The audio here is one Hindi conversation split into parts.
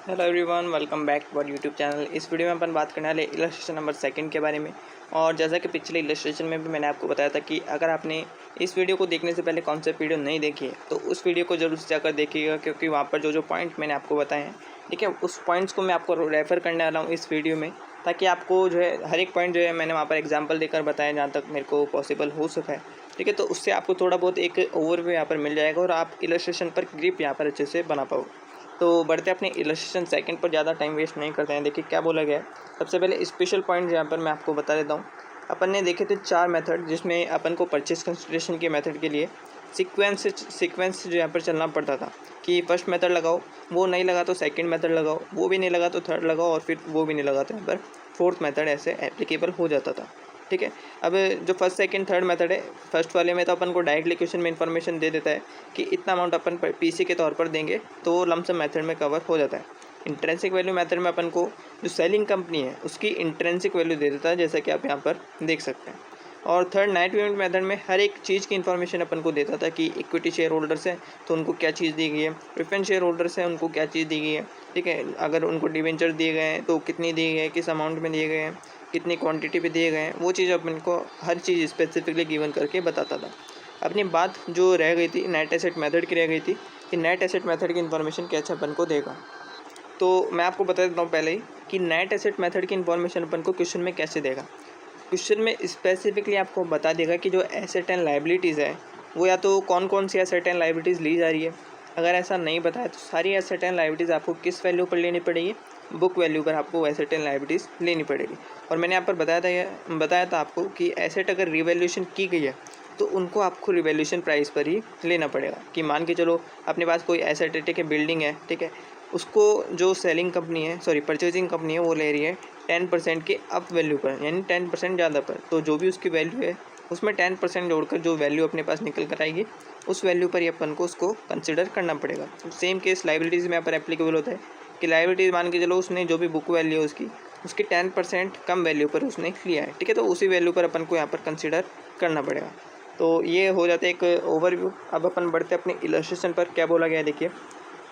Hello everyone, welcome back to our YouTube channel. इस वीडियो में अपन बात करने वाले इलस्ट्रेशन नंबर सेकंड के बारे में। और जैसा कि पिछले इलस्ट्रेशन में भी मैंने आपको बताया था कि अगर आपने इस वीडियो को देखने से पहले कॉन्सेप्ट वीडियो नहीं देखी है तो उस वीडियो को जरूर से जाकर देखिएगा, क्योंकि वहाँ पर जो पॉइंट मैंने आपको बताए हैं, ठीक है, उस पॉइंट्स को मैं आपको रेफ़र करने वाला हूँ इस वीडियो में, ताकि आपको हर एक पॉइंट मैंने वहाँ पर एग्जाम्पल देकर बताया जहाँ तक मेरे को पॉसिबल हो सका है। ठीक है, तो उससे आपको थोड़ा बहुत एक ओवरव्यू यहाँ पर मिल जाएगा और आप इलस्ट्रेशन पर ग्रिप यहाँ पर अच्छे से बना पाओगे। तो बढ़ते अपने इलस्ट्रेशन सेकंड पर ज़्यादा टाइम वेस्ट नहीं करते हैं। देखिए क्या बोला गया है। सबसे पहले स्पेशल पॉइंट यहाँ पर मैं आपको बता देता हूँ। अपन ने देखे थे 4 मेथड, जिसमें अपन को परचेज कंसिडरेशन के मेथड के लिए सीक्वेंस जो यहाँ पर चलना पड़ता था कि फर्स्ट मेथड लगाओ, वो नहीं लगा तो सेकंड मेथड लगाओ, वो भी नहीं लगा तो थर्ड लगाओ, और फिर वो भी नहीं लगा तो यहाँ पर फोर्थ मेथड ऐसे एप्लीकेबल हो जाता था। ठीक है, अब जो फर्स्ट सेकंड थर्ड मेथड है, फर्स्ट वाले में तो अपन को डायरेक्टली क्वेश्चन में इन्फॉर्मेशन दे देता है कि इतना अमाउंट अपन पीसी के तौर पर देंगे तो लमसम मेथड में कवर हो जाता है। इंट्रेंसिक वैल्यू मेथड में अपन को जो सेलिंग कंपनी है उसकी इंट्रेंसिक वैल्यू दे देता है, जैसा कि आप यहाँ पर देख सकते हैं। और थर्ड नाइट पेमेंट मेथड में हर एक चीज़ की इन्फॉर्मेशन अपन को देता था कि इक्विटी शेयर होल्डर्स हैं तो उनको क्या चीज़ दी गई है, प्रेफरेंस शेयर होल्डर्स हैं उनको क्या चीज़ दी गई है। ठीक है, अगर उनको डिवेंचर दिए गए हैं तो कितनी दिए गए हैं, किस अमाउंट में दिए गए हैं, कितनी क्वांटिटी पे दिए गए हैं, वो चीज़ अपन को हर चीज़ स्पेसिफिकली गिवन करके बताता था। अपनी बात जो रह गई थी नेट एसेट मेथड की रह गई थी कि नेट एसेट मेथड की इन्फॉर्मेशन कैसे अपन को देगा। तो मैं आपको बता देता हूँ पहले ही कि नेट एसेट मेथड की इन्फॉर्मेशन अपन को क्वेश्चन में कैसे देगा। क्वेश्चन में स्पेसिफिकली आपको बता देगा कि जो एसेट एंड लाइबिलिटीज़ है वो या तो कौन कौन सी एसेट एंड लाइबिलिटीज़ ली जा रही है। अगर ऐसा नहीं बताया तो सारी एसेट एंड लाइबिलिटीज़ आपको किस वैल्यू पर लेनी पड़ेगी, बुक वैल्यू पर आपको एसेट एंड लाइबिलिटीज़ लेनी पड़ेगी। और मैंने यहाँ पर बताया था आपको कि एसेट अगर रिवैल्यूएशन की गई है तो उनको आपको रिवैल्यूएशन प्राइस पर ही लेना पड़ेगा। कि मान के चलो अपने पास कोई एसेट है, ठीक है, बिल्डिंग है, ठीक है, उसको जो सेलिंग कंपनी है, सॉरी परचेजिंग कंपनी है, वो ले रही है 10% के अप वैल्यू पर, यानी 10% ज़्यादा पर। तो जो भी उसकी वैल्यू है उसमें 10% जोड़कर जो वैल्यू अपने पास निकल कर आएगी उस वैल्यू पर ही अपन को उसको कंसिडर करना पड़ेगा। सेम केस लाइबिलिटीज़ में यहाँ पर एप्लीकेबल होता है कि लाइबिलिटीज़ मान के चलो उसने जो भी बुक वैल्यू है उसकी 10% कम वैल्यू पर उसने लिया है, ठीक है, तो उसी वैल्यू पर अपन को यहाँ पर कंसिडर करना पड़ेगा। तो ये हो जाता है एक ओवरव्यू। अब अपन बढ़ते अपने इलस्ट्रेशन पर। क्या बोला गया है देखिए,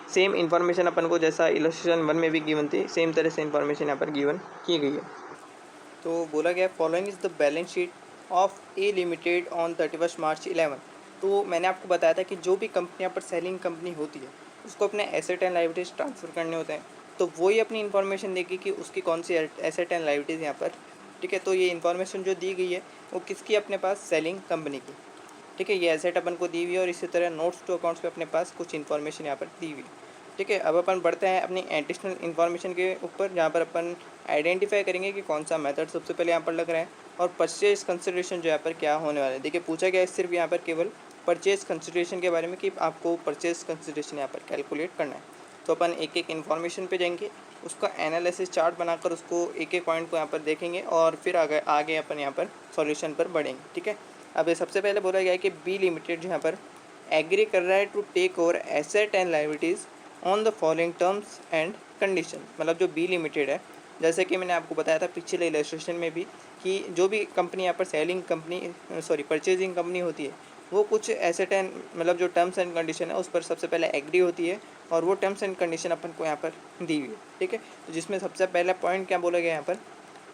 सेम इन्फॉर्मेशन अपन को जैसा इलस्ट्रेशन 1 में भी गिवन थी सेम तरह से इन्फॉर्मेशन यहाँ पर गिवन की गई है। तो बोला गया following is the balance sheet of A limited on 31 मार्च 11। तो मैंने आपको बताया था कि जो भी कंपनी यहाँ पर सेलिंग कंपनी होती है उसको अपने एसेट एंड लाइबिलिटीज़ ट्रांसफ़र करने होते हैं, तो वही अपनी इन्फॉर्मेशन देगी कि उसकी कौन सी एसेट एंड लाइबिलिटीज़ यहाँ पर। ठीक है, तो ये इन्फॉर्मेशन जो दी गई है वो किसकी, अपने पास सेलिंग कंपनी की। ठीक है, ये एसेट अपन को दी हुई है और इसी तरह नोट्स टू अकाउंट्स पे अपने पास कुछ इन्फॉर्मेशन यहाँ पर दी हुई है। ठीक है, अब अपन बढ़ते हैं अपनी एडिशनल इन्फॉर्मेशन के ऊपर, जहाँ पर अपन आइडेंटिफाई करेंगे कि कौन सा मेथड सबसे पहले यहाँ पर लग रहा है और परचेज कंसिडरेशन जो यहाँ पर क्या होने वाला है। देखिए पूछा गया है सिर्फ यहाँ पर केवल परचेज कंसिडरेशन के बारे में कि आपको परचेज कंसिडरेशन यहाँ पर कैलकुलेट करना है। तो अपन एक एक इन्फॉर्मेशन पे जाएंगे, उसका एनालिसिस चार्ट बनाकर उसको एक एक पॉइंट को यहाँ पर देखेंगे और फिर आगे अपन यहाँ पर सॉल्यूशन पर बढ़ेंगे। ठीक है, अब सबसे पहले बोला गया है कि बी लिमिटेड यहाँ पर एग्री कर रहा है to take over asset and liabilities on the following terms and condition. मतलब जो बी लिमिटेड है, जैसे कि मैंने आपको बताया था पिछले इलस्ट्रेशन में भी कि जो भी कंपनी यहाँ पर selling company sorry purchasing company होती है वो कुछ एसेट एंड मतलब जो टर्म्स एंड कंडीशन है उस पर सबसे पहले एग्री होती है और वो टर्म्स एंड कंडीशन अपन को यहाँ पर दी हुई है। ठीक है, तो जिसमें सबसे पहला पॉइंट क्या बोला गया यहाँ पर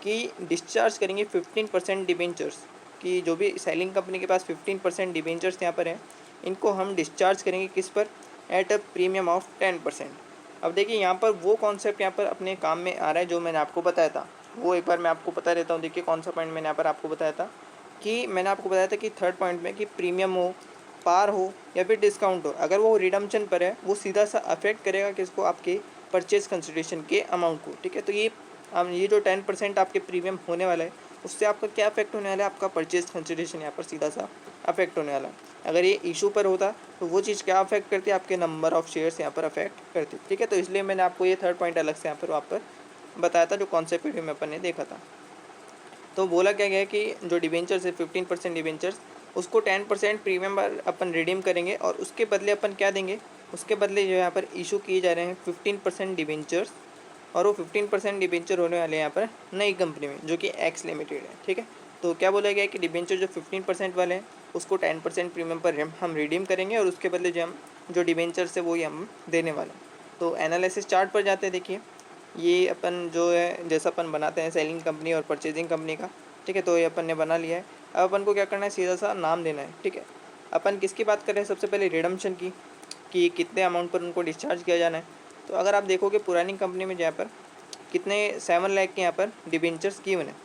कि डिस्चार्ज करेंगे 15% डिबेंचर्स, कि जो भी सेलिंग कंपनी के पास 15% डिबेंचर्स यहाँ पर हैं इनको हम डिस्चार्ज करेंगे किस पर, एट अ प्रीमियम ऑफ 10%। अब देखिए यहाँ पर वो कॉन्सेप्ट यहाँ पर अपने काम में आ रहा है जो मैंने आपको बताया था, वो एक बार मैं आपको बता देता हूँ। देखिए कौन सा पॉइंट मैंने यहाँ पर आपको बताया था कि मैंने आपको बताया था कि थर्ड पॉइंट में कि प्रीमियम हो, पार हो या फिर डिस्काउंट हो, अगर वो रिडम्पशन पर है वो सीधा सा अफेक्ट करेगा किसको, आपके परचेज कंसिडरेशन के अमाउंट को। ठीक है, तो ये जो 10% आपके प्रीमियम होने वाला है उससे आपका क्या अफेक्ट होने वाला है, आपका परचेज कंसिडरेशन यहाँ पर सीधा सा अफेक्ट होने वाला है। अगर ये इशू पर होता तो वो चीज़ क्या अफेक्ट करती है, आपके नंबर ऑफ़ शेयर्स यहाँ पर अफेक्ट करती। ठीक है, तो इसलिए मैंने आपको ये थर्ड पॉइंट अलग से यहाँ पर बताया था जो कॉन्सेप्ट वीडियो में अपन ने देखा था। तो बोला क्या गया कि जो डिबेंचर्स है 15% डिबेंचर्स उसको 10% प्रीमियम पर अपन रिडीम करेंगे और उसके बदले अपन क्या देंगे, उसके बदले जो यहाँ पर इशू किए जा रहे हैं 15% डिबेंचर्स, और वो 15% डिबेंचर होने वाले हैं यहाँ पर नई कंपनी में जो कि एक्स लिमिटेड है। ठीक है, तो क्या बोला गया है कि डिबेंचर जो 15% वाले हैं उसको 10% प्रीमियम पर हम रिडीम करेंगे और उसके बदले जो डिबेंचर्स है वो ही हम देने वाले हैं। तो एनालिसिस चार्ट पर जाते हैं। देखिए ये अपन जो है जैसा अपन बनाते हैं सेलिंग कंपनी और परचेजिंग कंपनी का, ठीक है। तो ये अपन ने बना लिया है। अब अपन को क्या करना है, सीधा सा नाम देना है, ठीक है। अपन किसकी बात कर रहे हैं, सबसे पहले रिडम्पशन की, कि कितने अमाउंट पर उनको डिस्चार्ज किया जाना है। तो अगर आप देखोगे पुरानी कंपनी में जहाँ पर कितने 7 लाख के यहाँ पर डिबेंचर्स गिवन है,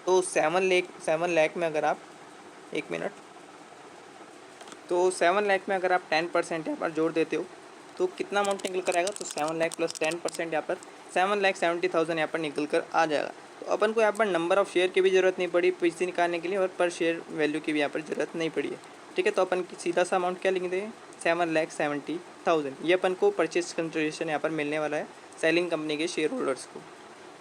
तो 7 लाख में अगर आप 1 मिनट, तो 7 लाख में अगर आप 10% यहाँ पर जोड़ देते हो तो कितना अमाउंट निकल कर आएगा, तो 7 लाख प्लस 10% यहाँ पर 7,70,000 यहाँ पर निकल कर आ जाएगा। तो अपन को यहाँ पर नंबर ऑफ़ शेयर की भी ज़रूरत नहीं पड़ी पीसी निकालने के लिए, और पर शेयर वैल्यू की भी यहाँ पर ज़रूरत नहीं पड़ी है, ठीक है। तो अपन सीधा सा अमाउंट क्या लिख दें, 7,70,000। ये अपन को परचेज कंसिडरेशन यहाँ पर मिलने वाला है सेलिंग कंपनी के शेयर होल्डर्स को,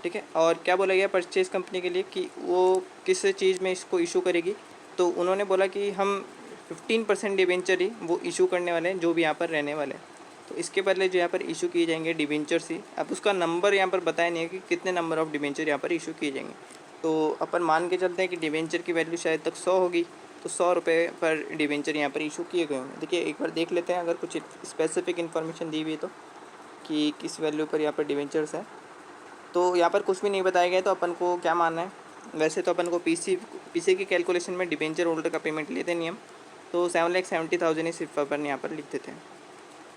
ठीक है। और क्या बोला गया परचेज कंपनी के लिए कि वो किस चीज़ में इसको इशू करेगी, तो उन्होंने बोला कि हम 15% डिबेंचर ही वो इशू करने वाले हैं जो भी यहाँ पर रहने वाले हैं। तो इसके बदले जो यहाँ पर इशू किए जाएंगे डिबेंचर्स ही, अब उसका नंबर यहाँ पर बताया नहीं है कि कितने नंबर ऑफ़ डिबेंचर यहाँ पर इशू किए जाएंगे। तो अपन मान के चलते हैं कि डिबेंचर की वैल्यू शायद तक 100 होगी, तो 100 रुपये पर डिबेंचर यहाँ पर इशू किए गए होंगे। देखिए एक बार देख लेते हैं अगर कुछ स्पेसिफिक इन्फॉर्मेशन दी हुई है तो, कि किस वैल्यू पर यहाँ पर डिबेंचर्स है। तो यहाँ पर कुछ भी नहीं बताया गया, तो अपन को क्या मानना है, वैसे तो अपन को पीसी की कैलकुलेशन में डिबेंचर होल्डर का पेमेंट लेते नहीं हम, तो 7,70,000 ही सिर्फ अपन यहाँ पर लिख देते हैं,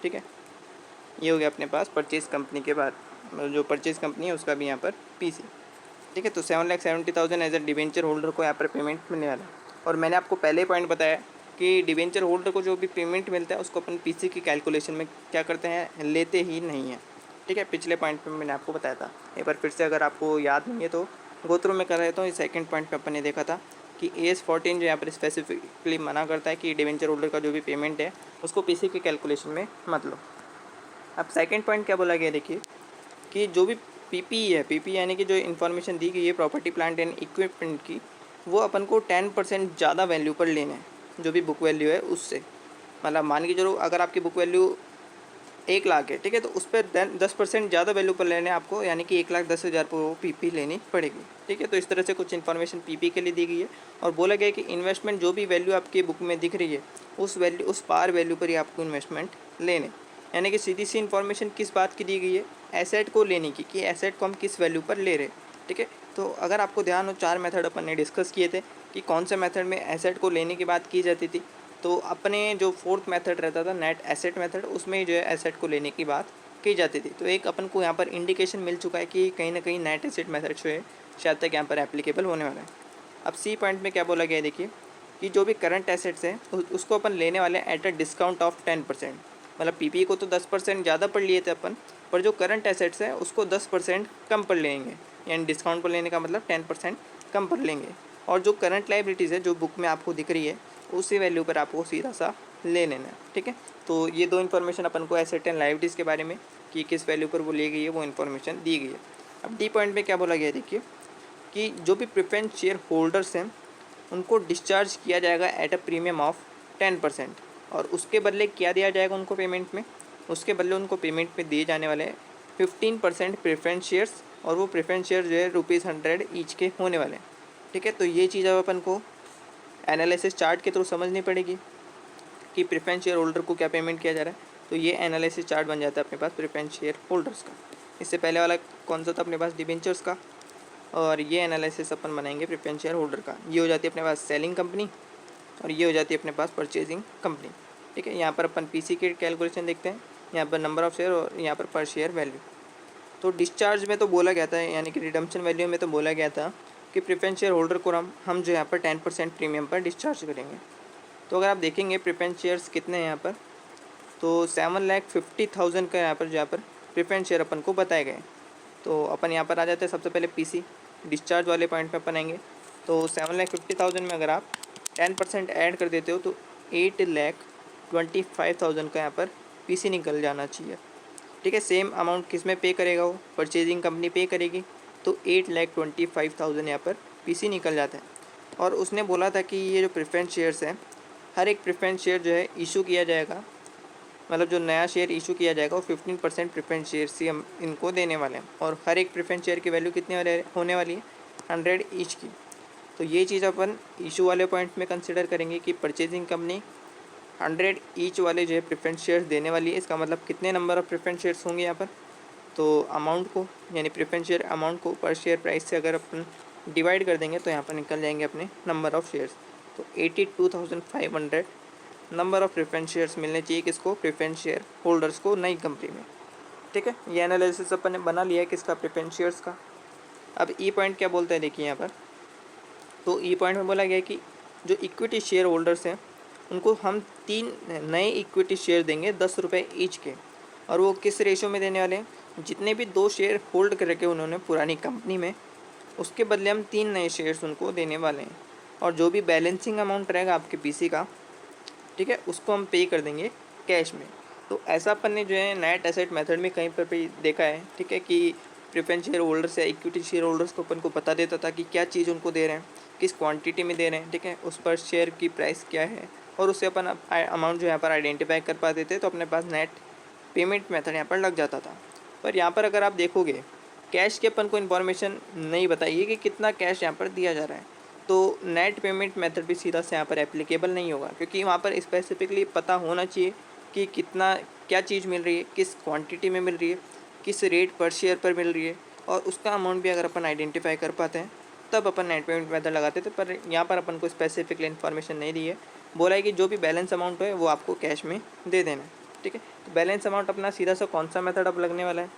ठीक है। ये हो गया अपने पास परचेज़ कंपनी के बाद, जो परचेज़ कंपनी है उसका भी यहाँ पर पीसी, ठीक है। तो 7,70,000 एज ए डिबेंचर होल्डर को यहाँ पर पेमेंट मिलने वाला है। और मैंने आपको पहले ही पॉइंट बताया कि डिबेंचर होल्डर को जो भी पेमेंट मिलता है उसको अपन पीसी की कैलकुलेशन में क्या करते हैं, लेते ही नहीं हैं, ठीक है। पिछले पॉइंट में मैंने आपको बताया था, एक बार फिर से अगर आपको याद नहीं है तो गो थ्रू में कर रहे तो सेकंड पॉइंट पे अपन ने देखा था कि AS 14 जो यहाँ पर स्पेसिफिकली मना करता है कि डिबेंचर होल्डर का जो भी पेमेंट है उसको पीसी की कैलकुलेशन में मत लो। अब सेकंड पॉइंट क्या बोला गया, देखिए कि जो भी पीपी है, पीपी यानी कि जो इन्फॉर्मेशन दी गई है प्रॉपर्टी प्लांट एंड इक्विपमेंट की, वो अपन को 10% ज़्यादा वैल्यू पर लेना है जो भी बुक वैल्यू है उससे। मतलब मान के चलो अगर आपकी बुक वैल्यू 1 लाख है, ठीक है, तो उस पर 10% ज़्यादा वैल्यू पर लेने आपको, यानी कि 1,10,000 पर वो पीपी लेनी पड़ेगी, ठीक है। तो इस तरह से कुछ इन्फॉर्मेशन पीपी के लिए दी गई है। और बोला गया है कि इन्वेस्टमेंट जो भी वैल्यू आपकी बुक में दिख रही है उस पार वैल्यू पर ही आपको इन्वेस्टमेंट लेने, यानी कि सीधी सी इन्फॉर्मेशन किस बात की दी गई है, एसेट को लेने की, कि एसेट को हम किस वैल्यू पर ले रहे हैं, ठीक है। तो अगर आपको ध्यान हो 4 मेथड अपन ने डिस्कस किए थे कि कौन से मेथड में एसेट को लेने की बात की जाती थी। तो अपने जो 4th मेथड रहता था नेट एसेट मेथड, उसमें जो है एसेट को लेने की बात की जाती थी। तो एक अपन को यहाँ पर इंडिकेशन मिल चुका है कि कहीं ना कहीं नेट एसेट मेथड जो है शायद तक यहाँ पर एप्लीकेबल होने वाला है। अब सी पॉइंट में क्या बोला गया है, देखिए कि जो भी करंट एसेट्स हैं उसको अपन लेने वाले हैं एट अ डिस्काउंट ऑफ 10%। मतलब पीपी को तो 10% ज़्यादा पर लिए थे अपन, पर जो करंट एसेट्स हैं उसको 10% कम पर लेंगे, यानी डिस्काउंट पर लेने का मतलब 10% कम पर लेंगे। और जो करंट लाइबिलिटीज़ है जो बुक में आपको दिख रही है उसी वैल्यू पर आपको सीधा सा ले लेना है, ठीक है। तो ये दो इन्फॉर्मेशन अपन को एसेट एंड लाइबिलिटीज़ के बारे में कि किस वैल्यू पर वो ली गई है वो इन्फॉर्मेशन दी गई है। अब डी पॉइंट में क्या बोला गया है, देखिए कि जो भी प्रेफरेंस शेयर होल्डर्स हैं उनको डिस्चार्ज किया जाएगा एट अ प्रीमियम ऑफ 10%। और उसके बदले क्या दिया जाएगा उनको पेमेंट में, उसके बदले उनको पेमेंट में दिए जाने वाले 15% प्रेफरेंस शेयर्स, और वो प्रेफरेंस शेयर जो है ₹100 ईच के होने वाले हैं, ठीक है। तो ये चीज़ अब अपन को एनालिसिस चार्ट के थ्रू समझनी पड़ेगी कि प्रेफरेंस शेयर होल्डर को क्या पेमेंट किया जा रहा है। तो ये एनालिसिस चार्ट बन जाता है अपने पास प्रेफरेंस शेयर होल्डर्स का। इससे पहले वाला कौन सा था अपने पास, डिबेंचर्स का, और ये एनालिसिस अपन बनाएंगे प्रेफरेंस शेयर होल्डर का। ये हो जाती है अपने पास सेलिंग कंपनी, और ये हो जाती है अपने पास परचेजिंग कंपनी, ठीक है। यहाँ पर अपन पीसी की कैलकुलेशन देखते हैं, यहाँ पर नंबर ऑफ़ शेयर और यहाँ पर शेयर वैल्यू। तो डिस्चार्ज में तो बोला गया था, यानी कि रिडम्पशन वैल्यू में तो बोला गया था कि प्रेफरेंस शेयर होल्डर को हम जो यहाँ पर 10% प्रीमियम पर डिस्चार्ज करेंगे। तो अगर आप देखेंगे प्रेफरेंस शेयर्स कितने हैं यहाँ पर, तो 7,50,000 का यहाँ पर प्रेफरेंस शेयर अपन को बताए गए। तो अपन यहाँ पर आ जाते हैं सबसे पहले पीसी डिस्चार्ज वाले पॉइंट पे अपन आएंगे। तो 7,50,000 में अगर आप 10% ऐड कर देते हो तो 8,25,000 का यहाँ पर पीसी निकल जाना चाहिए, ठीक है। सेम अमाउंट किस में पे करेगा, वो परचेजिंग कंपनी पे करेगी, तो 8,25,000 यहाँ पर पीसी निकल जाता है। और उसने बोला था कि ये जो प्रेफरेंस शेयर्स हैं, हर एक प्रेफरेंस शेयर जो है इशू किया जाएगा, मतलब जो नया शेयर इशू किया जाएगा वो 15% प्रेफरेंस शेयर से हम इनको देने वाले हैं। और हर एक प्रेफरेंस शेयर की वैल्यू कितनी होने वाली है, 100 ईच की। तो ये चीज़ अपन इशू वाले पॉइंट में कंसिडर करेंगे कि परचेजिंग कंपनी 100 ईच वाले जो है प्रेफरेंस शेयर्स देने वाली है। इसका मतलब कितने नंबर ऑफ़ प्रेफरेंस शेयर्स होंगे यहाँ पर, तो अमाउंट को यानी प्रेफरेंस शेयर अमाउंट को पर शेयर प्राइस से अगर अपन डिवाइड कर देंगे तो यहाँ पर निकल जाएंगे अपने नंबर ऑफ़ शेयर्स। तो 82,500 नंबर ऑफ़ प्रेफरेंस शेयर्स मिलने चाहिए किसको, प्रेफरेंस शेयर होल्डर्स को नई कंपनी में। ठीक है, ये एनालिसिस अपन ने बना लिया है किसका, प्रेफरेंस शेयर्स का। अब ई पॉइंट क्या बोलता है देखिए यहाँ पर, तो ई पॉइंट में बोला गया है कि जो इक्विटी शेयर होल्डर्स हैं उनको हम 3 नए इक्विटी शेयर देंगे 10 रुपये ईच के। और वो किस रेशो में देने वाले हैं, जितने भी 2 शेयर होल्ड कर रखे उन्होंने पुरानी कंपनी में, उसके बदले हम 3 नए शेयर्स उनको देने वाले हैं। और जो भी बैलेंसिंग अमाउंट रहेगा आपके पीसी का, ठीक है, उसको हम पे कर देंगे कैश में। तो ऐसा अपन ने जो है नेट एसेट मेथड में कहीं पर भी देखा है, ठीक है, कि प्रेफरेंस शेयर होल्डर्स या इक्विटी शेयर होल्डर्स को अपन को बता देता था कि क्या चीज़ उनको दे रहे हैं, किस क्वांटिटी में दे रहे हैं, ठीक है, उस पर शेयर की प्राइस क्या है, और उससे अपन अमाउंट जो यहाँ पर आइडेंटिफाई कर पाते थे, तो अपने पास नेट पेमेंट मेथड यहाँ पर लग जाता था। पर यहाँ पर अगर आप देखोगे कैश की अपन को इन्फॉर्मेशन नहीं बताइए कि कितना कैश यहाँ पर दिया जा रहा है, तो नेट पेमेंट मेथड भी सीधा से यहाँ पर एप्लीकेबल नहीं होगा, क्योंकि वहाँ पर स्पेसिफिकली पता होना चाहिए कि कितना क्या चीज़ मिल रही है, किस क्वांटिटी में मिल रही है, किस रेट पर शेयर पर मिल रही है, और उसका अमाउंट भी अगर अपन आइडेंटिफाई कर पाते हैं तब अपन नेट पेमेंट मेथड लगाते थे। पर यहाँ पर अपन को स्पेसिफिकली इन्फॉर्मेशन नहीं दी है, बोला है कि जो भी बैलेंस अमाउंट है वो आपको कैश में दे देना है। ठीक है, तो बैलेंस अमाउंट अपना सीधा सा कौन सा मेथड अब लगने वाला है,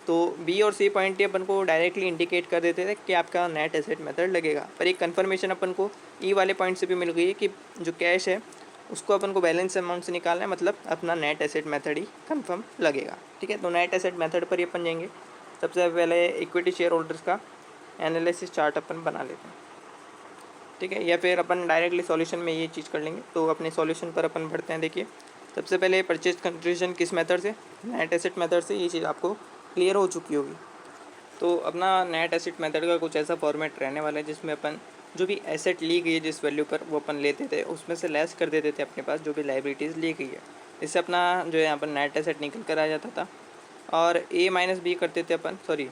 तो बी और सी पॉइंट ही अपन को डायरेक्टली इंडिकेट कर देते थे कि आपका नेट एसेट मेथड लगेगा। पर एक कन्फर्मेशन अपन को ई वाले पॉइंट से भी मिल गई है कि जो कैश है उसको अपन को बैलेंस अमाउंट से निकालना है, मतलब अपना नेट एसेट मेथड ही कंफर्म लगेगा। ठीक है, तो नेट एसेट मेथड पर ही अपन जाएंगे। सबसे पहले इक्विटी शेयर होल्डर्स का एनालिसिस चार्ट अपन बना लेते हैं। ठीक है, या फिर अपन डायरेक्टली सॉल्यूशन में ये चीज़ कर लेंगे। तो अपने सॉल्यूशन पर अपन बढ़ते हैं। देखिए, सबसे पहले परचेज कंसिडरेशन किस मेथड से, नेट एसेट मेथड से, ये चीज़ आपको क्लियर हो चुकी होगी। तो अपना नेट एसेट मेथड का कुछ ऐसा फॉर्मेट रहने वाला है जिसमें अपन जो भी एसेट ली गई है जिस वैल्यू पर, वो अपन लेते थे, उसमें से लेस कर देते थे अपने पास जो भी लाइबिलिटीज़ ली गई है। इससे अपना जो है यहाँ पर नेट एसेट निकल कर आ जाता था। और ए माइनस बी करते थे अपन, सॉरी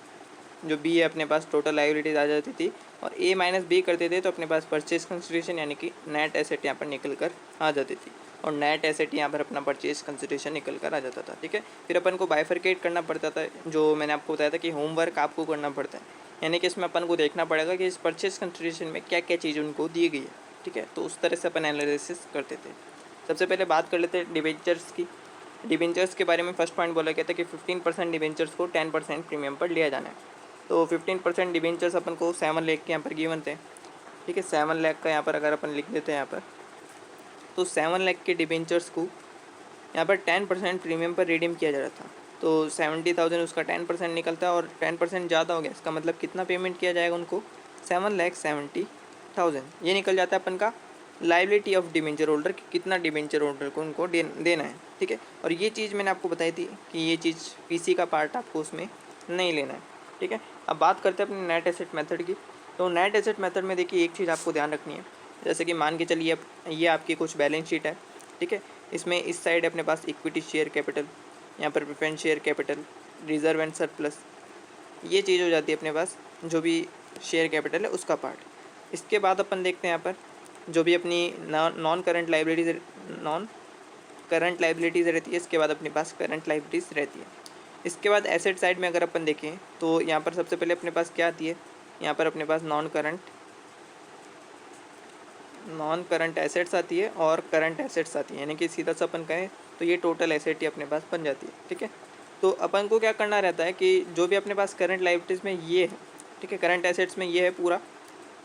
जो बी है अपने पास टोटल लाइबिलिटीज़ आ जाती थी, और ए माइनस बी करते थे तो अपने पास परचेज कंसिडरेशन यानी कि नेट एसेट यहाँ पर निकल कर आ जाती थी, और नेट एसेट यहाँ पर अपना परचेज कंसिडरेशन निकल कर आ जाता था। ठीक है, फिर अपन को बाइफरकेट करना पड़ता था, जो मैंने आपको बताया था कि होमवर्क आपको करना पड़ता है, यानी कि इसमें अपन को देखना पड़ेगा कि इस परचेज कंसिडरेशन में क्या क्या चीज़ उनको दी गई है। ठीक है, तो उस तरह से अपन एनालिसिस करते थे। सबसे पहले बात कर लेते हैं डिबेंचर्स की। डिबेंचर्स के बारे में फर्स्ट पॉइंट बोला गया था कि 15% डिबेंचर्स को 10% प्रीमियम पर लिया जाना है। तो 15% डिबेंचर्स अपन को 7 लाख के यहाँ पर गिवन थे। ठीक है, 7 लाख का यहाँ पर अगर अपन लिख देते हैं यहाँ पर, तो 7 लाख के डिबेंचर्स को यहाँ पर 10% प्रीमियम पर रिडीम किया जा रहा था। तो 70,000 उसका 10% निकलता है, और 10% ज़्यादा हो गया, इसका मतलब कितना पेमेंट किया जाएगा उनको, 7,70,000। ये निकल जाता है अपन का लाइबिलिटी ऑफ डिबेंचर होल्डर, कितना डिबेंचर होल्डर को उनको देना है। ठीक है, और ये चीज़ मैंने आपको बताई थी कि ये चीज़ पीसी का पार्ट आपको उसमें नहीं लेना है। ठीक है, अब बात करते हैं अपने नेट एसेट मेथड की। तो नेट एसेट मेथड में देखिए एक चीज़ आपको ध्यान रखनी है, जैसे कि मान के चलिए ये आपकी कुछ बैलेंस शीट है। ठीक है, इसमें इस साइड अपने पास इक्विटी शेयर कैपिटल, यहाँ पर preference share capital, reserve and surplus, ये चीज़ हो जाती है अपने पास जो भी शेयर कैपिटल है उसका पार्ट। इसके बाद अपन देखते हैं यहाँ पर जो भी अपनी नॉन करंट लाइबिलिटीज़ रहती है, इसके बाद अपने पास करंट लाइबिलिटीज़ रहती है। इसके बाद एसेट साइड में अगर अपन देखें तो यहाँ पर सबसे पहले अपने पास क्या आती है, यहाँ पर अपने पास नॉन करंट एसेट्स आती है और करंट एसेट्स आती है, यानी कि सीधा सा अपन कहें तो ये टोटल एसेट ही अपने पास बन जाती है। ठीक है, तो अपन को क्या करना रहता है कि जो भी अपने पास करंट लाइबिलिटीज़ में ये है, ठीक है, करंट एसेट्स में ये है पूरा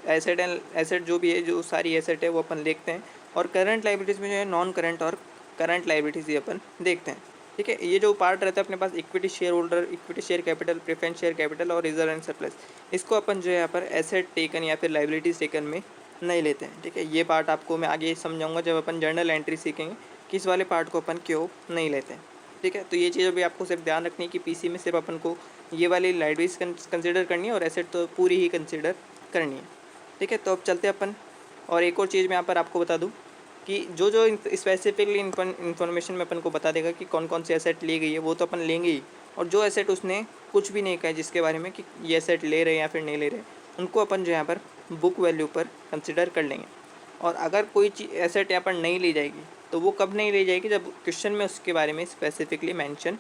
एसेट जो भी है, जो सारी एसेट है वो अपन देखते हैं, और करंट लाइबिलिटीज़ में जो है नॉन करंट और करंट लाइबिलिटीज़ ये अपन देखते हैं। ठीक है, ये जो पार्ट रहता है अपने पास equity shareholder, equity share capital, preference share capital और रिजर्व एंड सरप्लस, इसको अपन जो है यहाँ पर एसेट टेकन या फिर लाइबिलिटीज़ टेकन में नहीं लेते हैं। ठीक है, ये पार्ट आपको मैं आगे समझाऊंगा जब अपन जर्नल एंट्री सीखेंगे कि इस वाले पार्ट को अपन क्यों नहीं लेते हैं। ठीक है, तो ये चीज़ भी आपको सिर्फ ध्यान रखनी है कि पीसी में सिर्फ अपन को ये वाली लाइबिलिटीज़ कंसिडर करनी है और एसेट तो पूरी ही कंसिडर करनी है। ठीक है, तो अब चलते अपन, और एक और चीज़ मैं यहाँ पर आपको बता दूँ कि जो स्पेसिफिकली इन्फॉर्मेशन में अपन को बता देगा कि कौन कौन सी एसेट ली गई है, वो तो अपन लेंगे ही, और जो एसेट उसने कुछ भी नहीं कहा है जिसके बारे में कि ये एसेट ले रहे हैं या फिर नहीं ले रहे, उनको अपन जो यहाँ पर बुक वैल्यू पर कंसिडर कर लेंगे। और अगर कोई चीज़ एसेट यहाँ पर नहीं ली जाएगी तो वो कब नहीं ली जाएगी, जब क्वेश्चन में उसके बारे में स्पेसिफिकली मेंशन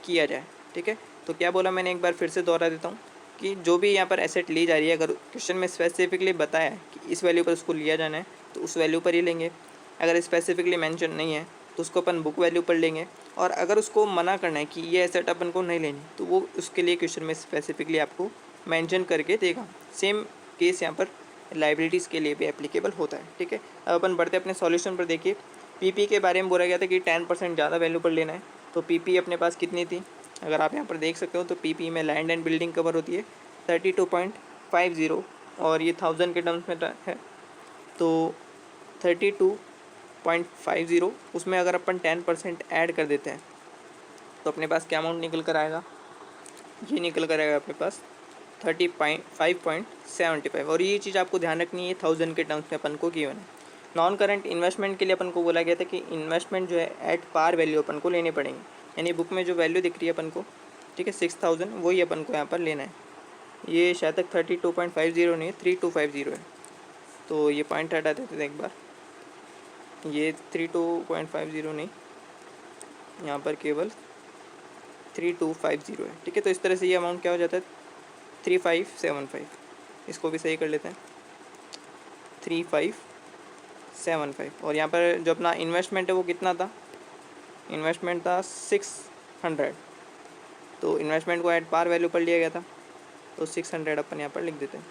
किया जाए। ठीक है, तो क्या बोला मैंने, एक बार फिर से दोहरा देता हूँ कि जो भी यहाँ पर एसेट ली जा रही है, अगर क्वेश्चन में स्पेसिफिकली बताया है कि इस वैल्यू पर उसको लिया जाना है तो उस वैल्यू पर ही लेंगे। अगर स्पेसिफिकली मेंशन नहीं है तो उसको अपन बुक वैल्यू पर लेंगे। और अगर उसको मना करना है कि ये एसेट अपन को नहीं लेनी, तो वो उसके लिए क्वेश्चन में स्पेसिफिकली आपको मेंशन करके देगा। सेम केस यहाँ पर लाइबिलिटीज़ के लिए भी एप्लीकेबल होता है। ठीक है, अब अपन बढ़ते अपने सॉल्यूशन पर। देखिए पीपी के बारे में बोला गया था कि 10% ज़्यादा वैल्यू पर लेना है। तो पीपी अपने पास कितनी थी, अगर आप यहाँ पर देख सकते हो तो पीपी में लैंड एंड बिल्डिंग कवर होती है 32.50 और ये 1000 के टर्म्स में है। तो 32.50 उसमें अगर अपन 10% ऐड कर देते हैं तो अपने पास क्या अमाउंट निकल कर आएगा, ये निकल कर आएगा अपने पास 35.75। और ये चीज़ आपको ध्यान रखनी है, 1000 के टर्म्स में अपन को गिवन है। नॉन करंट इन्वेस्टमेंट के लिए अपन को बोला गया था कि इन्वेस्टमेंट जो है एट पार वैल्यू अपन को लेने पड़ेंगे, यानी बुक में जो वैल्यू दिख रही है अपन को, ठीक है 6000, वही अपन को यहाँ पर लेना है। ये शायद तक 32.50 नहीं है, 3250 है। तो ये पॉइंट हटा देते थे एक बार, ये 32.50 नहीं, यहाँ पर केवल 3250 है। ठीक है, तो इस तरह से ये अमाउंट क्या हो जाता है 3575। इसको भी सही कर लेते हैं 3575। और यहाँ पर जो अपना इन्वेस्टमेंट है वो कितना था, इन्वेस्टमेंट था 600। तो इन्वेस्टमेंट को एट पार वैल्यू पर लिया गया था, तो 600 अपन यहाँ पर लिख देते हैं,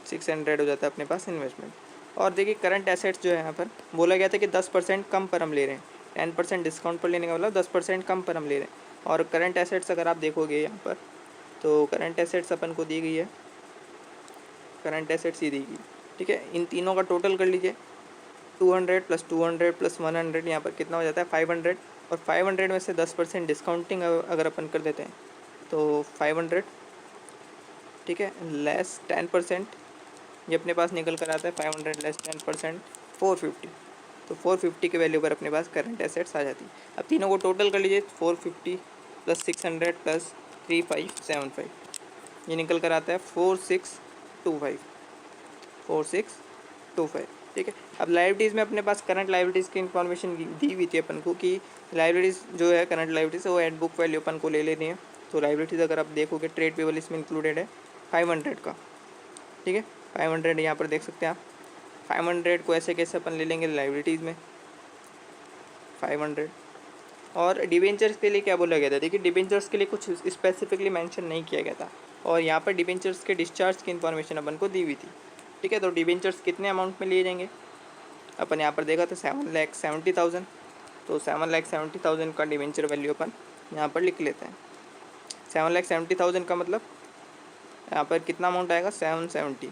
600 हो जाता है अपने पास इन्वेस्टमेंट। और देखिए करंट एसेट्स जो है यहाँ पर बोला गया था कि 10% कम पर हम ले रहे हैं, 10% डिस्काउंट पर लेने का मतलब 10% कम पर हम ले रहे हैं। और करंट एसेट्स अगर आप देखोगे यहाँ पर, तो करंट एसेट्स अपन को दी गई है, करंट एसेट्स ही दी गई। ठीक है, इन तीनों का टोटल कर लीजिए, 200 + 200 + 100, यहाँ पर कितना हो जाता है 500। और 500 में से 10% डिस्काउंटिंग अगर अपन कर देते हैं तो 500, ठीक है, लेस 10%, ये अपने पास निकल कर आता है 500 लेस 10% 450। तो 450 के वैल्यू पर अपने पास करंट एसेट्स आ जाती है। अब तीनों को टोटल कर लीजिए, 450 + 600 + 3575, ये निकल कर आता है 4625, 4625। ठीक है, अब लाइबिलिटीज़ में अपने पास करंट लाइबिलिटीज़ की इन्फॉर्मेशन दी हुई थी अपन को कि लाइबिलिटीज़ जो है करंट लाइबिलिटीज़ वो एट बुक वैल्यू अपन को ले लेनी है। तो लाइबिलिटीज़ अगर आप देखोगे ट्रेड पेबल इसमें इंक्लूडेड है 500 का। ठीक है, 500 यहाँ पर देख सकते हैं आप। 500 को ऐसे कैसे अपन ले लेंगे लाइबिलिटीज़ में 500। और डिबेंचर्स के लिए क्या बोला गया था, देखिए डिबेंचर्स के लिए कुछ स्पेसिफिकली मेंशन नहीं किया गया था, और यहाँ पर डिबेंचर्स के डिस्चार्ज की इन्फॉर्मेशन अपन को दी हुई थी। ठीक है, तो डिबेंचर्स कितने अमाउंट में लिए जाएंगे, अपन यहाँ पर देखा तो 7,70,000। तो 7,70,000 का डिबेंचर वैल्यू अपन यहाँ पर लिख लेते हैं। 7,70,000 का मतलब यहाँ पर कितना अमाउंट आएगा 770।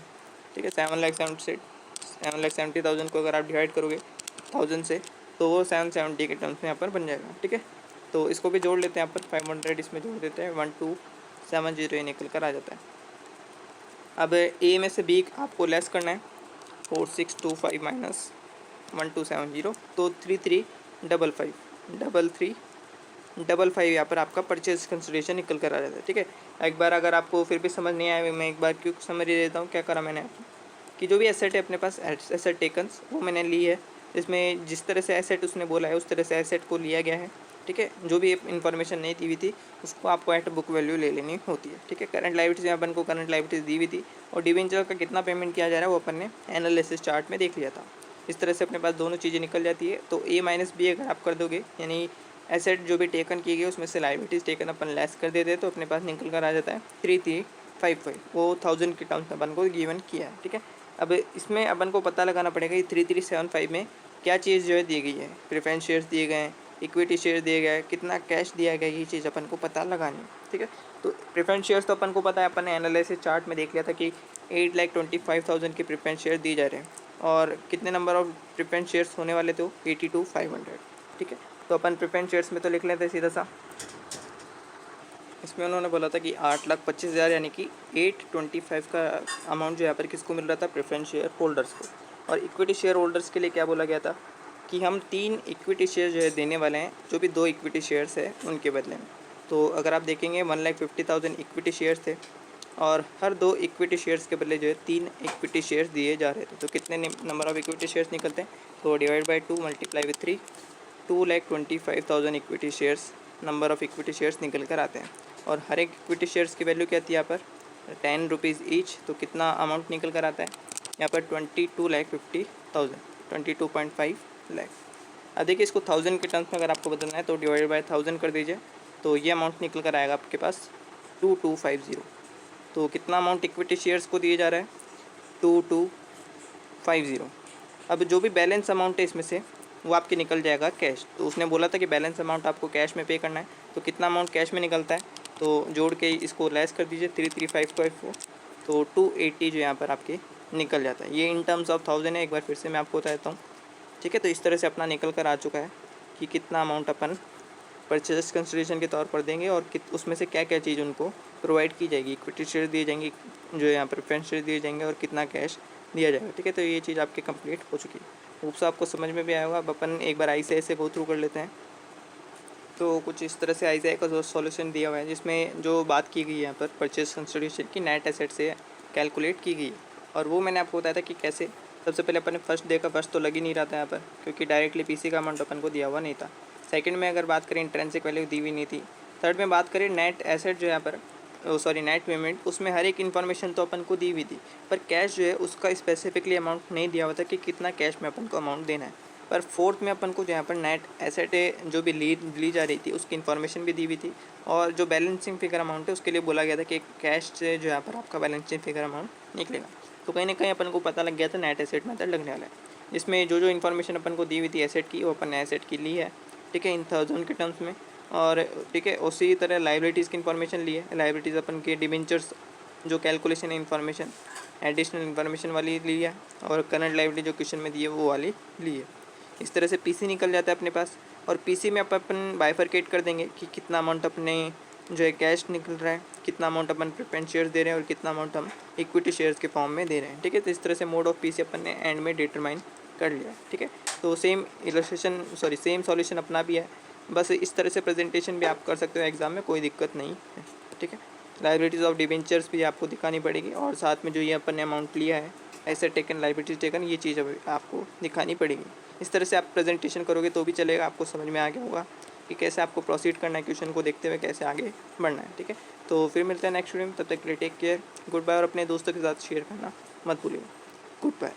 ठीक है, 7,70,000 को अगर आप डिवाइड करोगे 1000 से तो वो 770 के टर्म्स में यहाँ पर बन जाएगा। ठीक है, तो इसको भी जोड़ लेते हैं यहाँ पर 500 इसमें जोड़ देते हैं, 1270 ये निकल कर आ जाता है। अब ए में से बी आपको लेस करना है, 4625 माइनस 1270, तो 3355, 3355 यहाँ पर आपका परचेज कंसिडरेशन निकल कर आ जाता है। ठीक है, एक बार अगर आपको फिर भी समझ नहीं आया, मैं एक बार क्यों समझ देता हूँ क्या करा मैंने आपको, कि जो भी एसेट है अपने पास एसेट टेकन्स वो मैंने ली है, इसमें जिस तरह से एसेट उसने बोला है उस तरह से एसेट को लिया गया है। ठीक है, जो भी इन्फॉर्मेशन नहीं दी हुई थी उसको आपको एट बुक वैल्यू ले लेनी होती है। ठीक है, करंट लाइबिलिटीज में अपन को करंट लाइबिलिटीज दी हुई थी, और डिबेंचर का कितना पेमेंट किया जा रहा है वो अपन ने एनालिसिस चार्ट में देख लिया था। इस तरह से अपने पास दोनों चीज़ें निकल जाती है। तो ए माइनस बी अगर आप कर दोगे, यानी एसेट जो भी टेकन की गई उसमें से लाइबिलिटीज़ टेकन अपन लेस कर देते तो अपने पास निकल कर आ जाता है 3355, वो 1000 के टर्म्स में अपन को गिवन किया है। ठीक है, अब इसमें अपन को पता लगाना पड़ेगा कि 3375 में क्या चीज़ जो है दी गई है, प्रेफरेंस शेयर्स दिए गए हैं, इक्विटी शेयर दिए गए, कितना कैश दिया गया, ये चीज़ अपन को पता लगानी है। ठीक है, तो प्रेफरेंस शेयर्स तो अपन को पता है, अपन ने एनालिसिस चार्ट में देख लिया था कि 8,25,000 के प्रेफरेंस शेयर दिए जा रहे हैं, और कितने नंबर ऑफ प्रेफरेंस शेयर्स होने वाले थे 82,500। ठीक है, तो अपन प्रेफरेंस शेयर्स में तो लिख लेते सीधा सा, इसमें उन्होंने बोला था कि 8,25,000 यानी कि 825 का अमाउंट जो यहाँ पर किसको मिल रहा था, प्रेफरेंस शेयर होल्डर्स को। और इक्विटी शेयर होल्डर्स के लिए क्या बोला गया था कि हम 3 इक्विटी शेयर जो है देने वाले हैं, जो भी 2 इक्विटी शेयर्स है उनके बदले में। तो अगर आप देखेंगे 1,50,000 इक्विटी शेयर्स थे, और हर 2 इक्विटी शेयर्स के बदले जो है 3 इक्विटी शेयर्स दिए जा रहे थे। तो कितने नंबर ऑफ इक्विटी शेयर्स निकलते हैं, तो divide by 2 multiply with 3, 2,25,000 equity shares, number of equity shares निकल कर आते हैं। और हर एक इक्विटी शेयर्स की वैल्यू क्या थी यहाँ पर, 10 रुपीज़ ईच। तो कितना अमाउंट निकल कर आता है यहाँ पर, 22,50,000, 22.5 लाख। अब देखिए इसको 1000 के टर्म्स में अगर आपको बदलना है तो डिवाइड बाय 1000 कर दीजिए, तो ये अमाउंट निकल कर आएगा आपके पास 2250। तो कितना अमाउंट इक्विटी शेयर्स को दिए जा रहा है, 2250। अब जो भी बैलेंस अमाउंट है इसमें से वो आपके निकल जाएगा कैश। तो उसने बोला था कि बैलेंस अमाउंट आपको कैश में पे करना है, तो कितना अमाउंट कैश में निकलता है, तो जोड़ के इसको लेस कर दीजिए 33554, तो 280 जो यहाँ पर आपके निकल जाता है। ये इन टर्म्स ऑफ 1000 है, एक बार फिर से मैं आपको बता देता हूँ, ठीक है। तो इस तरह से अपना निकल कर आ चुका है कि कितना अमाउंट अपन परचेज कंसिडरेशन के तौर पर देंगे और उसमें से क्या क्या चीज़ उनको प्रोवाइड की जाएगी, इक्विटी शेयर दिए जाएंगे, जो यहाँ पर प्रेफरेंस शेयर दिए जाएंगे और कितना कैश दिया जाएगा, ठीक है। तो ये चीज़ आपकी कंप्लीट हो चुकी है, होप से आपको समझ में भी आया होगा। अब अपन एक बार आई से ऐसे गो थ्रू कर लेते हैं। तो कुछ इस तरह से आई का जो सॉल्यूशन दिया हुआ है, जिसमें जो बात की गई है यहाँ पर परचेज कंसिडरेशन की नेट एसेट से कैलकुलेट की गई है, और वो मैंने आपको बताया था कि कैसे। सबसे पहले अपन ने फर्स्ट देखा, फर्स्ट तो लग ही नहीं रहा था यहाँ पर, क्योंकि डायरेक्टली पीसी का अमाउंट अपन को दिया हुआ नहीं था। सेकंड में अगर बात करें इंट्रेंसिक वैल्यू दी हुई नहीं थी। थर्ड में बात करें नेट एसेट जो यहाँ पर, सॉरी नेट पेमेंट, उसमें हर एक इन्फॉर्मेशन तो अपन को दी हुई थी, पर कैश जो है उसका स्पेसिफिकली अमाउंट नहीं दिया हुआ था कि कितना कैश में अपन को अमाउंट देना है। पर फोर्थ में अपन को जो यहाँ पर नेट एसेट जो भी ली जा रही थी उसकी इन्फॉर्मेशन भी दी हुई थी, और जो बैलेंसिंग फिगर अमाउंट है उसके लिए बोला गया था कि कैश से जो यहाँ पर आपका बैलेंसिंग फिगर अमाउंट निकलेगा। तो कहीं ना कहीं अपन को पता लग गया था नेट एसेट मेथड लगने वाला है, जिसमें जो इन्फॉर्मेशन अपन को दी हुई थी एसेट की, वो अपन ने एसेट की ली है, ठीक है, इन 1000 के टर्म्स में। और ठीक है, उसी तरह लाइबिलिटीज़ की इन्फॉर्मेशन ली है, लाइबिलिटीज़ अपन के डिबेंचर्स जो कैलकुलेशन है इन्फॉर्मेशन एडिशनल इन्फॉर्मेशन वाली ली है, और करंट लाइबिलिटी जो क्वेश्चन में दी है वो वाली ली है। इस तरह से पीसी निकल जाता है अपने पास, और पीसी में अपन बाइफरकेट कर देंगे कि कितना अमाउंट अपने जो है कैश निकल रहा है, कितना अमाउंट अपन प्रेफरेंस शेयर्स दे रहे हैं और कितना अमाउंट हम इक्विटी शेयर्स के फॉर्म में दे रहे हैं, ठीक है। तो इस तरह से मोड ऑफ पीसी अपन ने एंड में डिटरमाइन कर लिया, ठीक है। तो सेम सेम सॉल्यूशन अपना भी है, बस इस तरह से प्रेजेंटेशन भी आप कर सकते हो एग्जाम में, कोई दिक्कत नहीं है, ठीक है। लाइबिलिटीज़ ऑफ डिबेंचर्स भी आपको दिखानी पड़ेगी, और साथ में जो ये अपन ने अमाउंट लिया है एसेट टेकन लाइबिलिटीज टेकन, ये चीज़ आपको दिखानी पड़ेगी। इस तरह से आप प्रेजेंटेशन करोगे तो भी चलेगा, आपको समझ में आ गया होगा कि कैसे आपको प्रोसीड करना है, क्वेश्चन को देखते हुए कैसे आगे बढ़ना है, ठीक है। तो फिर मिलते हैं नेक्स्ट वीडियो में, तब तक के लिए टेक केयर, गुड बाय, और अपने दोस्तों के साथ शेयर करना मत भूलिएगा। Good bye.